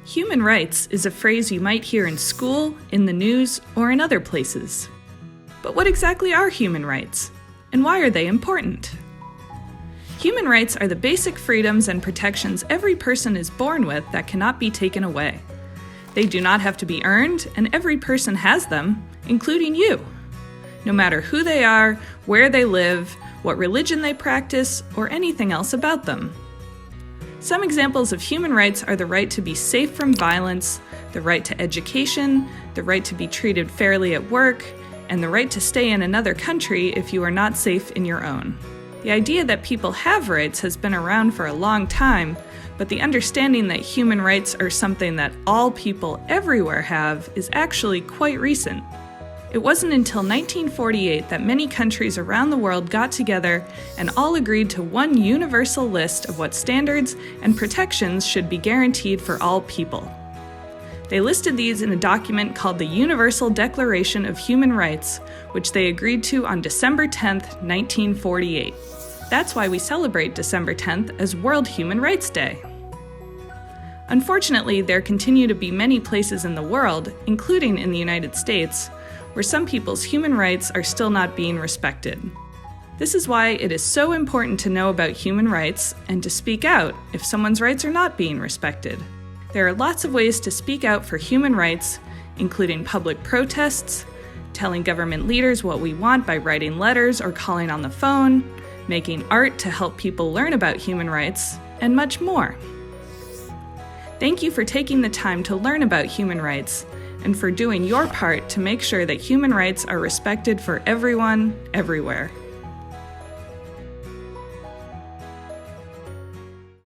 Human rights is a phrase you might hear in school, in the news, or in other places. But what exactly are human rights? And why are they important? Human rights are the basic freedoms and protections every person is born with that cannot be taken away. They do not have to be earned, and every person has them, including you. No matter who they are, where they live, what religion they practice, or anything else about them. Some examples of human rights are the right to be safe from violence, the right to education, the right to be treated fairly at work, and the right to stay in another country if you are not safe in your own. The idea that people have rights has been around for a long time, but the understanding that human rights are something that all people everywhere have is actually quite recent. It wasn't until 1948 that many countries around the world got together and all agreed to one universal list of what standards and protections should be guaranteed for all people. They listed these in a document called the Universal Declaration of Human Rights, which they agreed to on December 10, 1948. That's why we celebrate December 10th as World Human Rights Day. Unfortunately, there continue to be many places in the world, including in the United States, where some people's human rights are still not being respected. This is why it is so important to know about human rights and to speak out if someone's rights are not being respected. There are lots of ways to speak out for human rights, including public protests, telling government leaders what we want by writing letters or calling on the phone, making art to help people learn about human rights, and much more. Thank you for taking the time to learn about human rights and for doing your part to make sure that human rights are respected for everyone, everywhere.